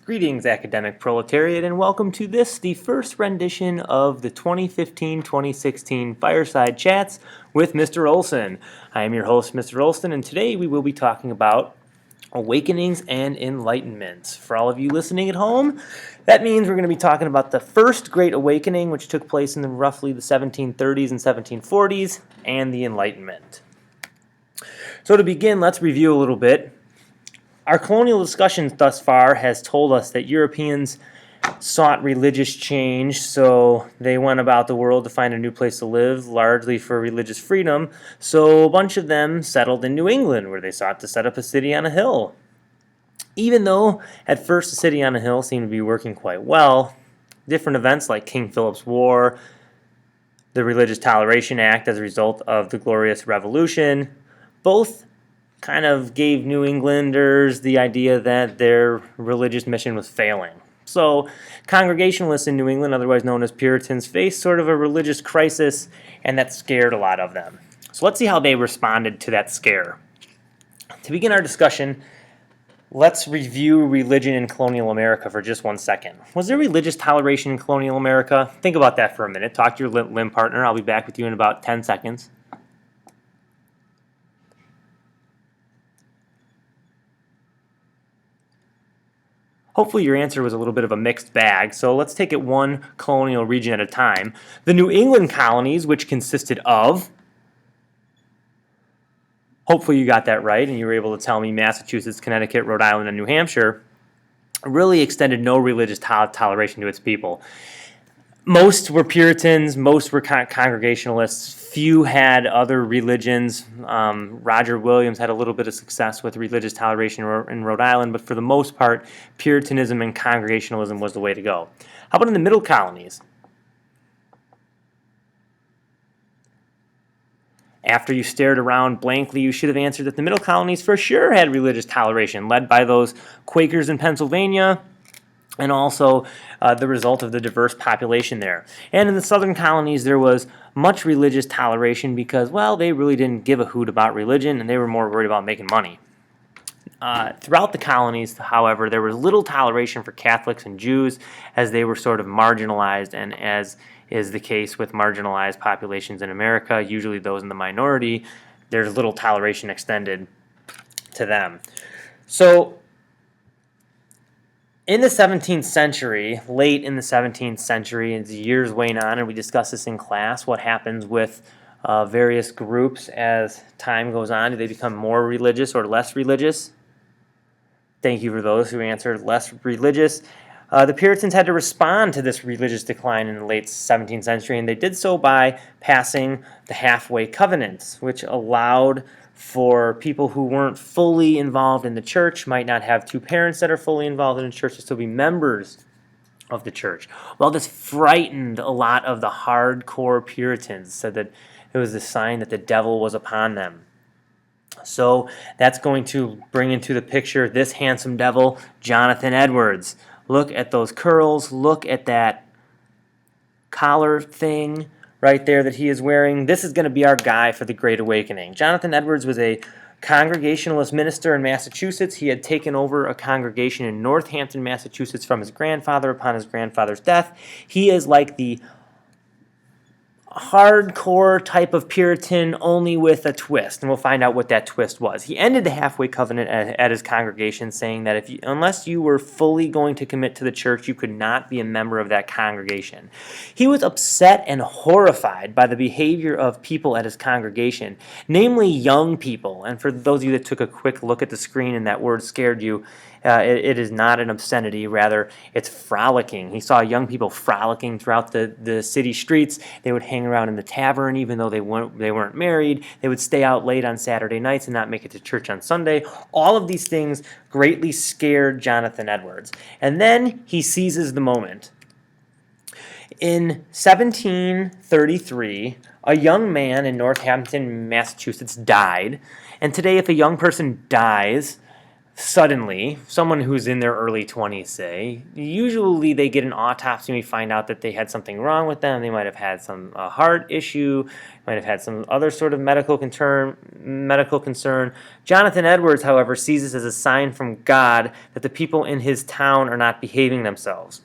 Greetings, academic proletariat, and welcome to this, the first rendition of the 2015-2016 Fireside Chats with Mr. Olson. I am your host, Mr. Olson, and today we will be talking about awakenings and enlightenment. For all of you listening at home, that means we're going to be talking about the first Great Awakening, which took place in roughly the 1730s and 1740s, and the Enlightenment. So to begin, let's review a little bit. Our colonial discussions thus far has told us that Europeans sought religious change, so they went about the world to find a new place to live, largely for religious freedom. So a bunch of them settled in New England, where they sought to set up a city on a hill. Even though at first the city on a hill seemed to be working quite well, different events like King Philip's War, the Religious Toleration Act as a result of the Glorious Revolution, both kind of gave New Englanders the idea that their religious mission was failing. So Congregationalists in New England, otherwise known as Puritans, faced sort of a religious crisis, and that scared a lot of them. So let's see how they responded to that scare. To begin our discussion, let's review religion in colonial America for just 1 second. Was there religious toleration in colonial America? Think about that for a minute. Talk to your limb partner. I'll be back with you in about 10 seconds. Hopefully your answer was a little bit of a mixed bag, so let's take it one colonial region at a time. The New England colonies, which consisted of, hopefully you got that right and you were able to tell me Massachusetts, Connecticut, Rhode Island, and New Hampshire, really extended no religious toleration to its people. Most were Puritans, most were Congregationalists, few had other religions. Roger Williams had a little bit of success with religious toleration in Rhode Island, but for the most part, Puritanism and Congregationalism was the way to go. How about in the middle colonies? After you stared around blankly, you should have answered that the middle colonies for sure had religious toleration, led by those Quakers in Pennsylvania, and also the result of the diverse population there. And in the southern colonies, there was much religious toleration because, well, they really didn't give a hoot about religion, and they were more worried about making money. Throughout the colonies, however, there was little toleration for Catholics and Jews, as they were sort of marginalized, and as is the case with marginalized populations in America, usually those in the minority, there's little toleration extended to them. So in the 17th century, late in the 17th century, as the years wane on, and we discuss this in class, what happens with various groups as time goes on. Do they become more religious or less religious? Thank you for those who answered less religious. The Puritans had to respond to this religious decline in the late 17th century, and they did so by passing the halfway covenants, which allowed for people who weren't fully involved in the church, might not have two parents that are fully involved in the church, to still be members of the church. Well, this frightened a lot of the hardcore Puritans, said that it was a sign that the devil was upon them. So that's going to bring into the picture this handsome devil, Jonathan Edwards. Look at those curls, look at that collar thing right there that he is wearing. This is going to be our guy for the Great Awakening. Jonathan Edwards was a Congregationalist minister in Massachusetts. He had taken over a congregation in Northampton, Massachusetts from his grandfather upon his grandfather's death. He is like the hardcore type of Puritan, only with a twist, and we'll find out what that twist was. He ended the halfway covenant at his congregation, saying that unless you were fully going to commit to the church, you could not be a member of that congregation. He was upset and horrified by the behavior of people at his congregation, namely young people. And for those of you that took a quick look at the screen and that word scared you, it is not an obscenity, rather it's frolicking. He saw young people frolicking throughout the city streets. They would hang around in the tavern even though they weren't married. They would stay out late on Saturday nights and not make it to church on Sunday. All of these things greatly scared Jonathan Edwards. And then he seizes the moment. In 1733, a young man in Northampton, Massachusetts died. And today if a young person dies, suddenly, someone who's in their early 20s, say, usually they get an autopsy and we find out that they had something wrong with them. They might have had some heart issue, might have had some other sort of medical concern. Jonathan Edwards, however, sees this as a sign from God that the people in his town are not behaving themselves.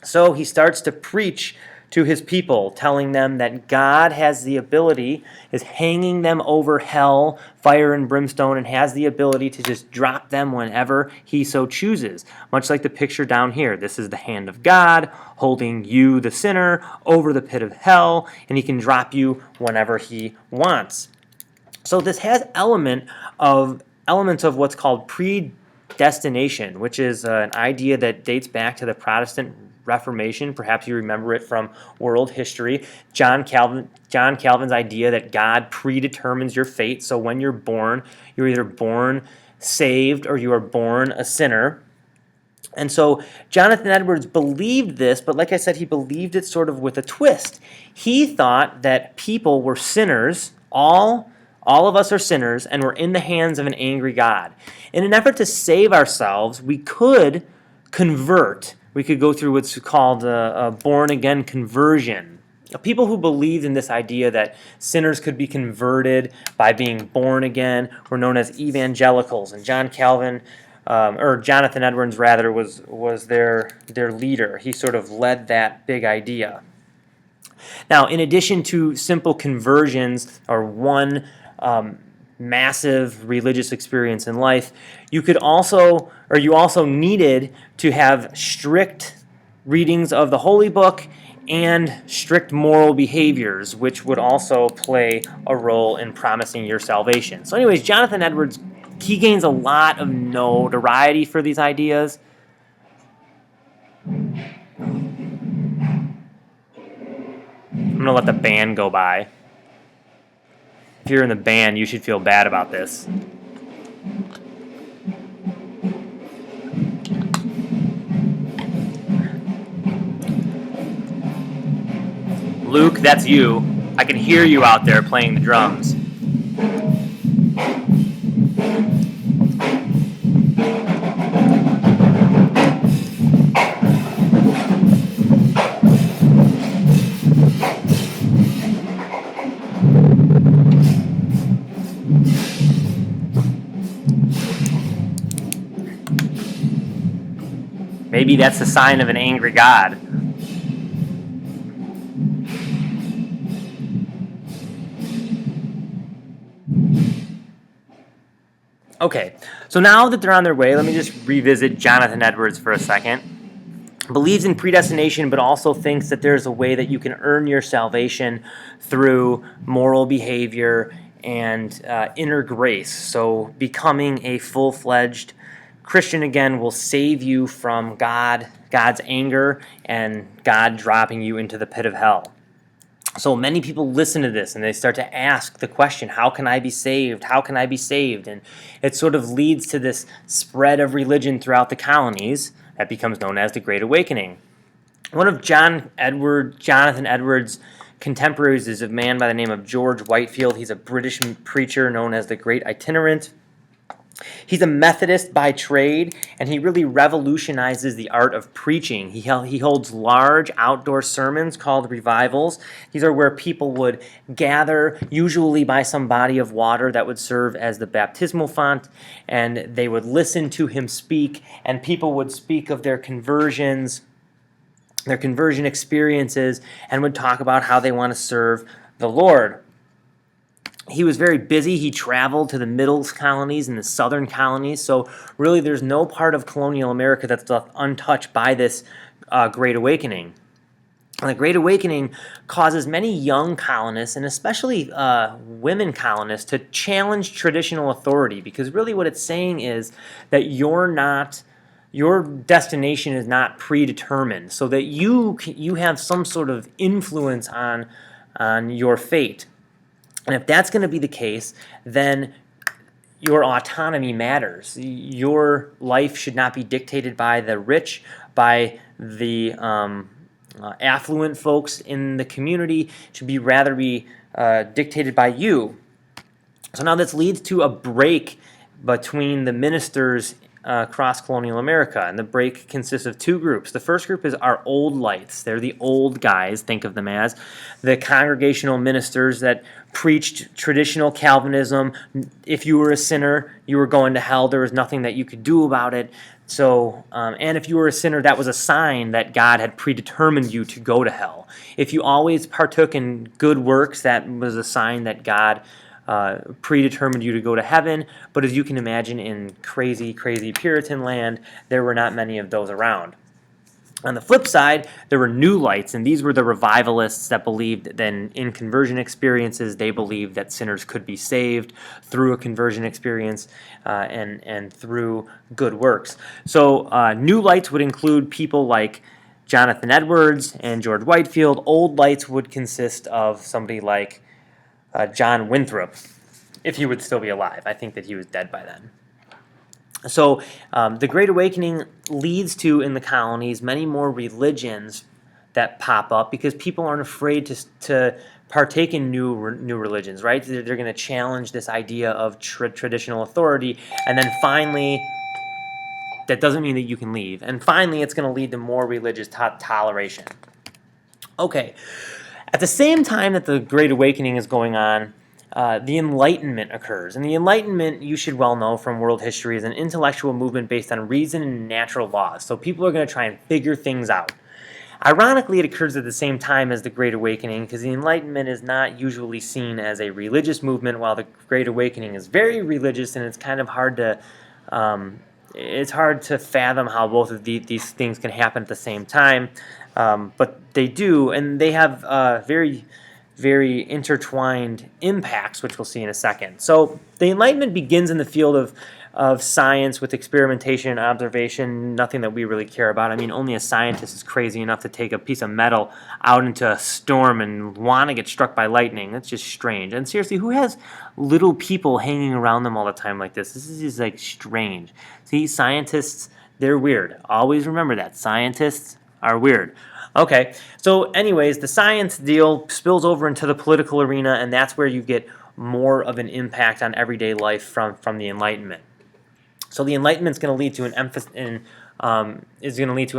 So he starts to preach to his people, telling them that God has the ability, is hanging them over hell, fire and brimstone, and has the ability to just drop them whenever he so chooses. Much like the picture down here. This is the hand of God holding you, the sinner, over the pit of hell, and he can drop you whenever he wants. So this has elements of what's called predestination, which is an idea that dates back to the Protestant Reformation. Perhaps you remember it from world history. John Calvin's idea that God predetermines your fate. So when you're born, you're either born saved or you are born a sinner. And so Jonathan Edwards believed this, but like I said, he believed it sort of with a twist. He thought that people were sinners, all of us are sinners, and we're in the hands of an angry God. In an effort to save ourselves, we could convert. We could go through what's called a born-again conversion. People who believed in this idea that sinners could be converted by being born again were known as evangelicals, and Jonathan Edwards rather was their leader. He sort of led that big idea. Now, in addition to simple conversions or one massive religious experience in life, you also needed to have strict readings of the Holy Book and strict moral behaviors, which would also play a role in promising your salvation. So anyways, Jonathan Edwards, he gains a lot of notoriety for these ideas. I'm going to let the band go by. If you're in the band, you should feel bad about this. Luke, that's you. I can hear you out there playing the drums. Maybe that's the sign of an angry God. Okay, so now that they're on their way, let me just revisit Jonathan Edwards for a second. Believes in predestination, but also thinks that there's a way that you can earn your salvation through moral behavior and inner grace. So becoming a full-fledged Christian again will save you from God's anger, and God dropping you into the pit of hell. So many people listen to this and they start to ask the question, how can I be saved? How can I be saved? And it sort of leads to this spread of religion throughout the colonies that becomes known as the Great Awakening. One of Jonathan Edwards' contemporaries is a man by the name of George Whitefield. He's a British preacher known as the Great Itinerant. He's a Methodist by trade, and he really revolutionizes the art of preaching. He holds large outdoor sermons called revivals. These are where people would gather, usually by some body of water that would serve as the baptismal font, and they would listen to him speak, and people would speak of their conversions, their conversion experiences, and would talk about how they want to serve the Lord. He was very busy. He traveled to the middle colonies and the southern colonies. So really there's no part of colonial America that's left untouched by this Great Awakening. And the Great Awakening causes many young colonists, and especially women colonists, to challenge traditional authority, because really what it's saying is that your destination is not predetermined, so that you have some sort of influence on your fate. And if that's going to be the case, then your autonomy matters. Your life should not be dictated by the rich, by the affluent folks in the community. It should rather be dictated by you. So now this leads to a break between the ministers across colonial America. And the break consists of two groups. The first group is our old lights. They're the old guys, think of them as the congregational ministers that preached traditional Calvinism. If you were a sinner, you were going to hell. There was nothing that you could do about it. So, and if you were a sinner, that was a sign that God had predetermined you to go to hell. If you always partook in good works, that was a sign that God predetermined you to go to heaven. But as you can imagine, in crazy, crazy Puritan land, there were not many of those around. On the flip side, there were new lights, and these were the revivalists that believed that in conversion experiences, they believed that sinners could be saved through a conversion experience and through good works. So new lights would include people like Jonathan Edwards and George Whitefield. Old lights would consist of somebody like John Winthrop, if he would still be alive. I think that he was dead by then. So the Great Awakening leads to, in the colonies, many more religions that pop up because people aren't afraid to partake in new religions, right? They're going to challenge this idea of traditional authority, and then finally, that doesn't mean that you can leave. And finally, it's going to lead to more religious toleration. Okay, at the same time that the Great Awakening is going on, the Enlightenment occurs. And the Enlightenment, you should well know from world history, is an intellectual movement based on reason and natural laws. So people are going to try and figure things out. Ironically, it occurs at the same time as the Great Awakening because the Enlightenment is not usually seen as a religious movement, while the Great Awakening is very religious, and it's kind of hard to fathom how both of these things can happen at the same time. But they do, and they have very intertwined impacts, which we'll see in a second. So the Enlightenment begins in the field of science with experimentation and observation, nothing that we really care about. I mean, only a scientist is crazy enough to take a piece of metal out into a storm and want to get struck by lightning. That's just strange. And seriously, who has little people hanging around them all the time like this? This is just like strange. See, scientists, they're weird. Always remember that. Scientists are weird. Okay, so anyways, the science deal spills over into the political arena, and that's where you get more of an impact on everyday life from the Enlightenment. So the Enlightenment is going to lead to a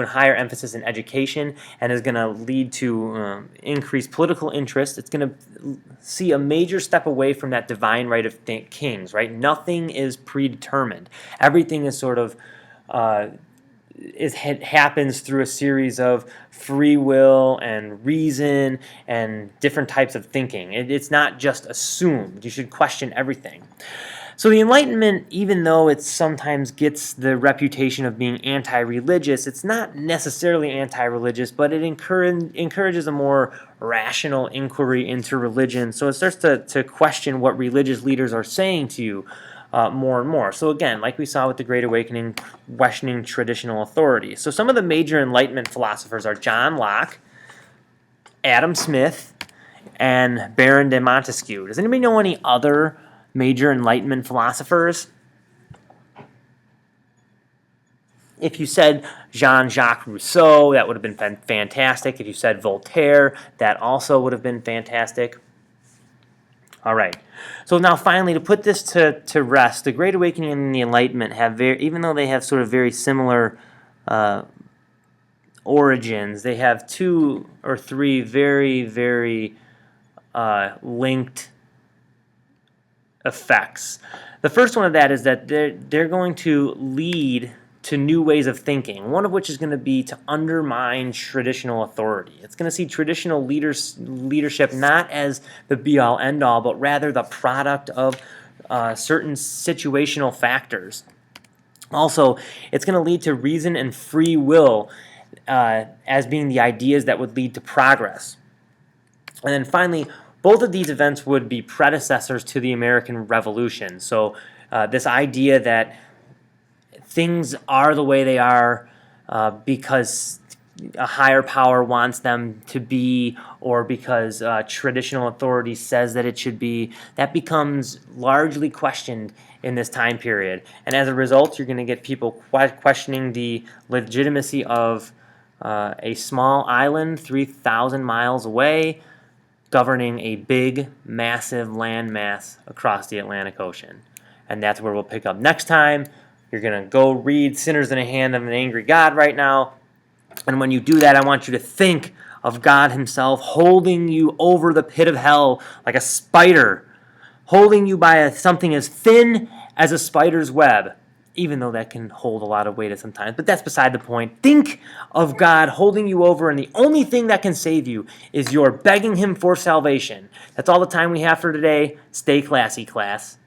higher emphasis in education, and is going to lead to increased political interest. It's going to see a major step away from that divine right of kings. Right, nothing is predetermined. Everything is sort of happens through a series of free will and reason and different types of thinking. It's not just assumed. You should question everything. So the Enlightenment, even though it sometimes gets the reputation of being anti-religious, it's not necessarily anti-religious, but it encourages a more rational inquiry into religion. So it starts to question what religious leaders are saying to you more and more. So again, like we saw with the Great Awakening, questioning traditional authority. So some of the major Enlightenment philosophers are John Locke, Adam Smith, and Baron de Montesquieu. Does anybody know any other major Enlightenment philosophers? If you said Jean-Jacques Rousseau, that would have been fantastic. If you said Voltaire, that also would have been fantastic. All right. So now finally, to put this to rest, the Great Awakening and the Enlightenment have even though they have sort of very similar origins, they have two or three very linked effects. The first one of that is that they're going to lead to new ways of thinking, one of which is going to be to undermine traditional authority. It's going to see traditional leadership not as the be-all, end-all, but rather the product of certain situational factors. Also, it's going to lead to reason and free will as being the ideas that would lead to progress. And then finally, both of these events would be predecessors to the American Revolution. So this idea that things are the way they are because a higher power wants them to be, or because traditional authority says that it should be, that becomes largely questioned in this time period. And as a result, you're going to get people questioning the legitimacy of a small island 3,000 miles away governing a big, massive landmass across the Atlantic Ocean. and that's where we'll pick up next time. You're going to go read Sinners in the Hand of an Angry God right now. And when you do that, I want you to think of God himself holding you over the pit of hell like a spider, holding you by something as thin as a spider's web, even though that can hold a lot of weight at sometimes. But that's beside the point. Think of God holding you over, and the only thing that can save you is your begging him for salvation. That's all the time we have for today. Stay classy, class.